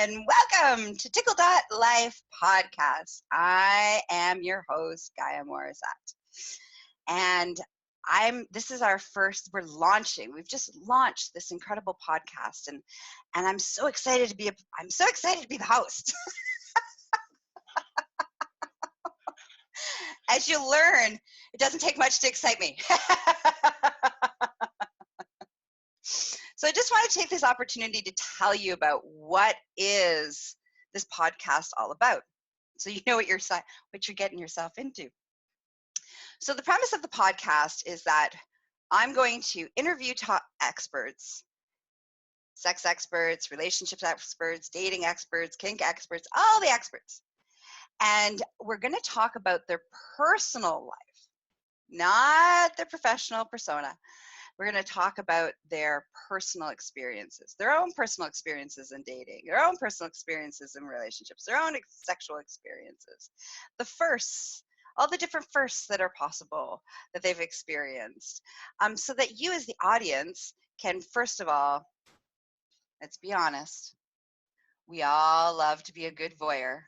and welcome to Tickle.Life Podcast. I am your host, Gaia Morrissette. And we've just launched this incredible podcast, and I'm so excited to be the host. As you learn, it doesn't take much to excite me. So I just want to take this opportunity to tell you about what is this podcast all about, so you know what you're getting yourself into. So the premise of the podcast is that I'm going to interview top experts, sex experts, relationships experts, dating experts, kink experts, all the experts. And we're going to talk about their personal life, not their professional persona. We're going to talk about their personal experiences, their own personal experiences in dating, their own personal experiences in relationships, their own sexual experiences, the firsts, all the different firsts that are possible that they've experienced, so that you as the audience can, first of all, let's be honest, we all love to be a good voyeur.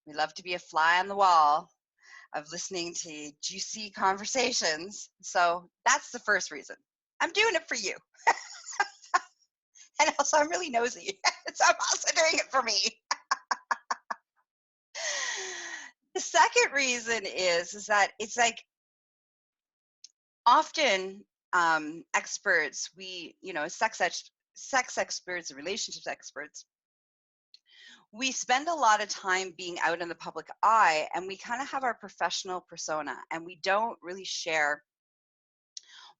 We love to be a fly on the wall of listening to juicy conversations. So that's the first reason. I'm doing it for you. And also I'm really nosy. So I'm also doing it for me. The second reason is that it's like often experts, sex experts and relationships experts, we spend a lot of time being out in the public eye, and we kind of have our professional persona, and we don't really share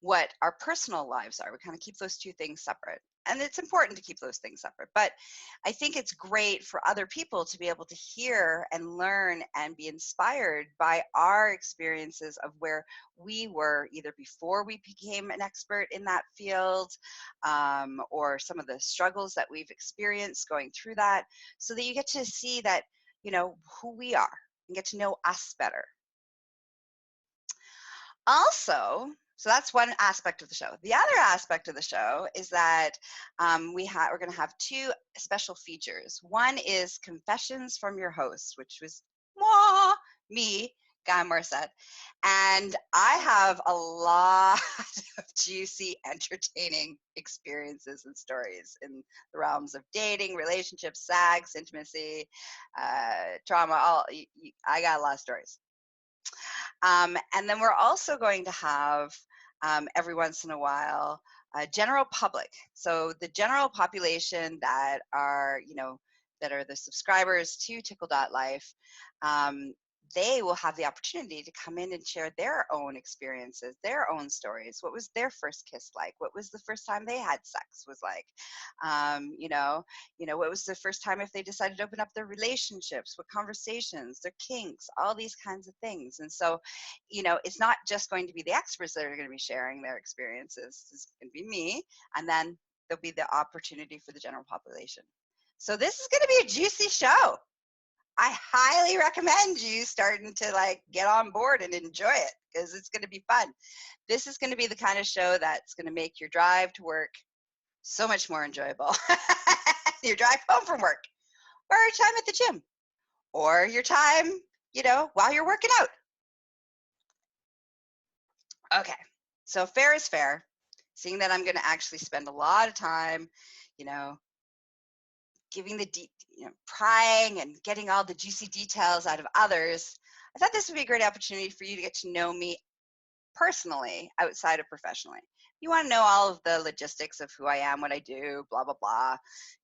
what our personal lives are. We kind of keep those two things separate. And it's important to keep those things separate. But I think it's great for other people to be able to hear and learn and be inspired by our experiences of where we were either before we became an expert in that field, or some of the struggles that we've experienced going through that, so that you get to see that, who we are and get to know us better. Also, so that's one aspect of the show. The other aspect of the show is that we're going to have two special features. One is Confessions from Your Host, which was me, Gaia Morrissette. And I have a lot of juicy, entertaining experiences and stories in the realms of dating, relationships, sex, intimacy, trauma. I got a lot of stories. And then we're also going to have, every once in a while, general public. So the general population that are the subscribers to Tickle.Life, they will have the opportunity to come in and share their own experiences, their own stories. What was their first kiss like? What was the first time they had sex was like? What was the first time if they decided to open up their relationships? What conversations, their kinks, all these kinds of things. And so, it's not just going to be the experts that are going to be sharing their experiences. It's going to be me, and then there'll be the opportunity for the general population. So this is going to be a juicy show. I highly recommend you starting to get on board and enjoy it, because it's going to be fun. This is going to be the kind of show that's going to make your drive to work so much more enjoyable. Your drive home from work, or your time at the gym, or your time, while you're working out. Okay, so fair is fair. Seeing that I'm going to actually spend a lot of time, giving the prying and getting all the juicy details out of others, I thought this would be a great opportunity for you to get to know me personally outside of professionally. You want to know all of the logistics of who I am, what I do, blah, blah, blah,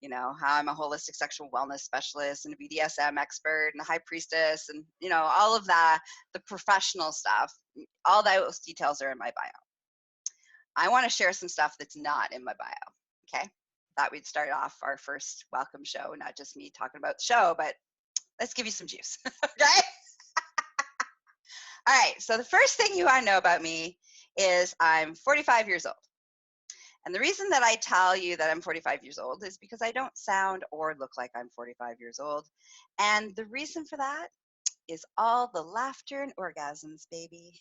how I'm a holistic sexual wellness specialist and a BDSM expert and a high priestess, and, all of that, the professional stuff, all those details are in my bio. I want to share some stuff that's not in my bio, okay? Thought we'd start off our first welcome show, not just me talking about the show, but let's give you some juice, okay? All right, so the first thing you want to know about me is I'm 45 years old. And the reason that I tell you that I'm 45 years old is because I don't sound or look like I'm 45 years old. And the reason for that is all the laughter and orgasms, baby.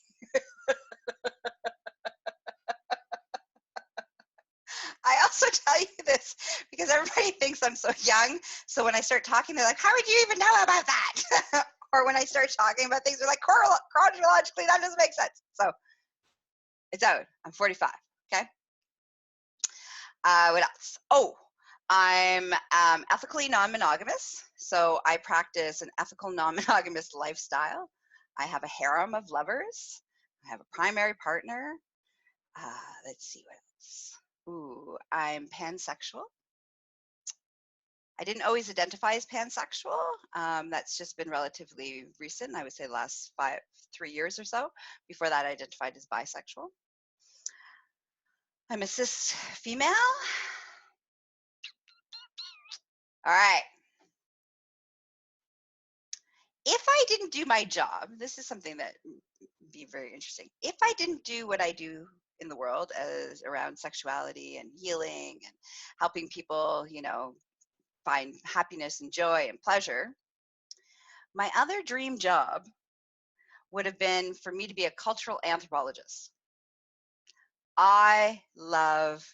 I also tell you this because everybody thinks I'm so young. So when I start talking, they're like, how would you even know about that? Or when I start talking about things, they're like, chronologically, that doesn't make sense. So it's out. I'm 45. Okay. What else? Oh, I'm ethically non-monogamous. So I practice an ethical non-monogamous lifestyle. I have a harem of lovers. I have a primary partner. Let's see what else. Ooh, I'm pansexual. I didn't always identify as pansexual. That's just been relatively recent. I would say the last 3 years or so. Before that, I identified as bisexual. I'm a cis female. All right. If I didn't do my job, this is something that would be very interesting. If I didn't do what I do in the world as around sexuality and healing and helping people, find happiness and joy and pleasure, my other dream job would have been for me to be a cultural anthropologist. I love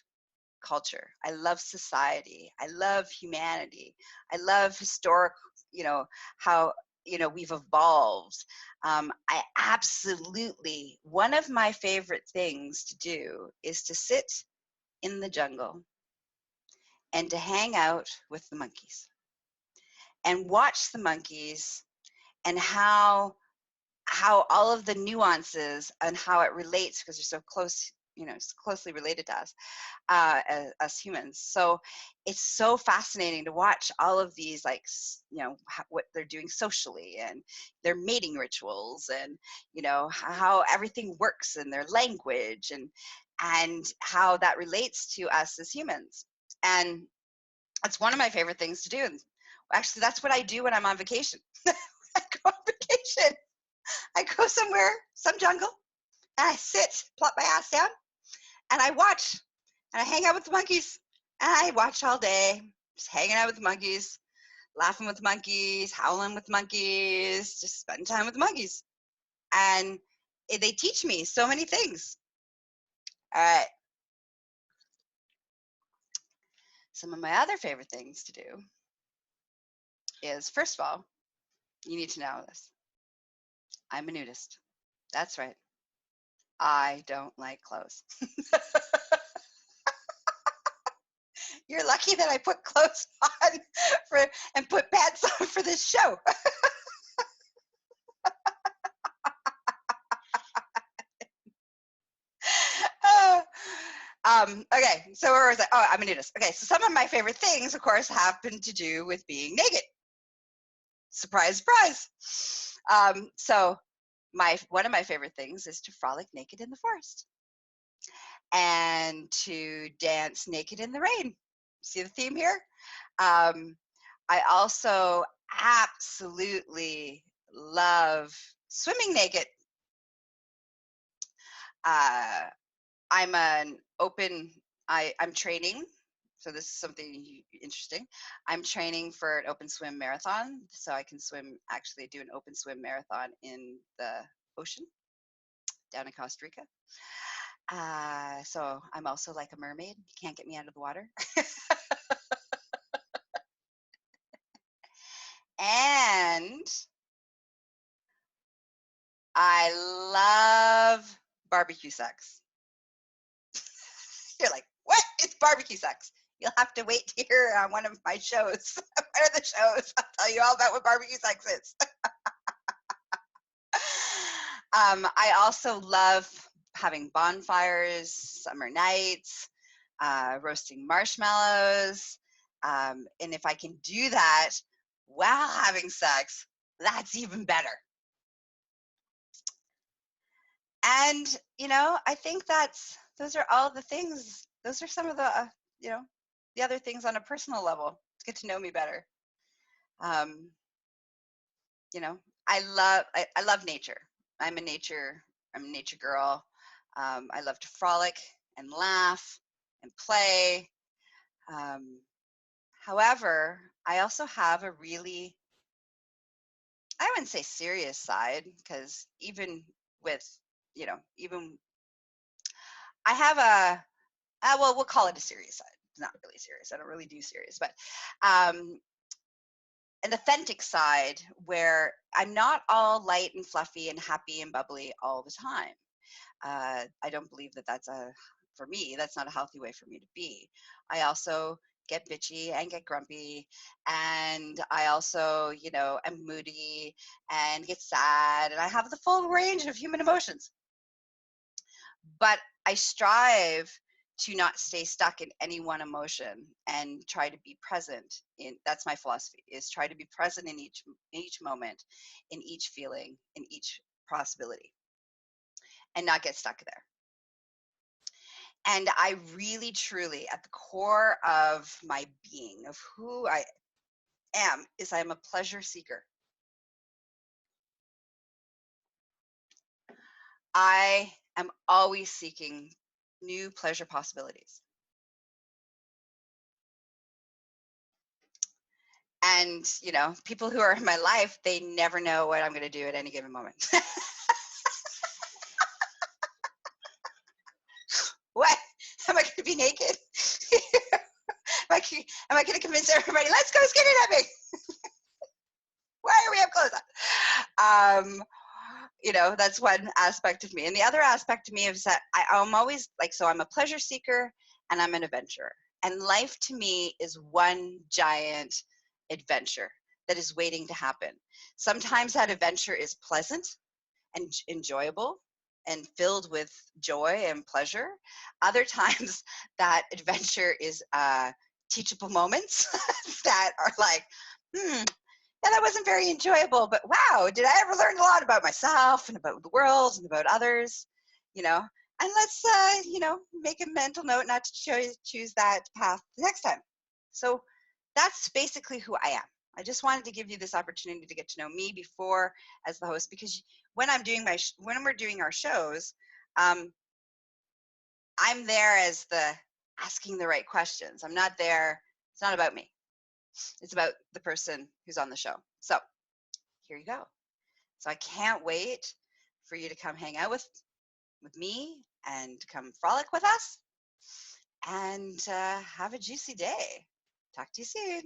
culture. I love society. I love humanity. I love historic, how, we've evolved. I absolutely, one of my favorite things to do is to sit in the jungle and to hang out with the monkeys and watch the monkeys and how all of the nuances and how it relates, because they're so close, it's closely related to us, as humans. So it's so fascinating to watch all of these, what they're doing socially and their mating rituals and, how everything works in their language and how that relates to us as humans. And it's one of my favorite things to do. And actually, that's what I do when I'm on vacation. I go on vacation. I go somewhere, some jungle, and I sit, plop my ass down, and I watch, and I hang out with the monkeys, and I watch all day, just hanging out with the monkeys, laughing with the monkeys, howling with the monkeys, just spending time with the monkeys. And they teach me so many things. All right. Some of my other favorite things to do is, first of all, you need to know this. I'm a nudist. That's right. I don't like clothes. You're lucky that I put clothes on and put pants on for this show. Okay, so where was I? Oh, I'm a nudist. Okay, so some of my favorite things, of course, happen to do with being naked. Surprise, surprise. So one of my favorite things is to frolic naked in the forest and to dance naked in the rain. See the theme here? I also absolutely love swimming naked. I'm training. So this is something interesting. I'm training for an open swim marathon. So I can do an open swim marathon in the ocean down in Costa Rica. So I'm also like a mermaid. You can't get me out of the water. And I love barbecue sex. You're like, what? It's barbecue sex. You'll have to wait to hear on one of my shows. One of the shows, I'll tell you all about what barbecue sex is. I also love having bonfires, summer nights, roasting marshmallows. And if I can do that while having sex, that's even better. And, I think those are all the things. Those are some of the, the other things on a personal level to get to know me better. I love nature. I'm a nature girl. I love to frolic and laugh and play. However, I also have a really, I wouldn't say serious side, because even with, even I have we'll call it a serious side. not really serious. I don't really do serious, but an authentic side where I'm not all light and fluffy and happy and bubbly all the time. I don't believe that for me, that's not a healthy way for me to be. I also get bitchy and get grumpy, and I also, am moody and get sad, and I have the full range of human emotions. But I strive to not stay stuck in any one emotion and try to be present that's my philosophy, is try to be present in each moment, in each feeling, in each possibility, and not get stuck there. And I really, truly, at the core of my being, of who I am, is I'm a pleasure seeker. I am always seeking new pleasure possibilities. And, people who are in my life, they never know what I'm going to do at any given moment. What? Am I going to be naked? Am I going to convince everybody, let's go skinny dipping? Why do we have clothes on? That's one aspect of me. And the other aspect of me is that I'm always so I'm a pleasure seeker and I'm an adventurer. And life to me is one giant adventure that is waiting to happen. Sometimes that adventure is pleasant and enjoyable and filled with joy and pleasure. Other times that adventure is teachable moments that are yeah, that wasn't very enjoyable, but wow, did I ever learn a lot about myself and about the world and about others, and let's, make a mental note not to choose that path the next time. So that's basically who I am. I just wanted to give you this opportunity to get to know me before as the host, because when when we're doing our shows, I'm there as the asking the right questions. I'm not there. It's not about me. It's about the person who's on the show. So here you go. So I can't wait for you to come hang out with me and come frolic with us and have a juicy day. Talk to you soon.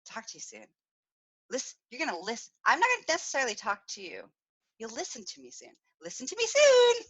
Talk to you soon. Listen, you're going to listen. I'm not going to necessarily talk to you. You'll listen to me soon. Listen to me soon.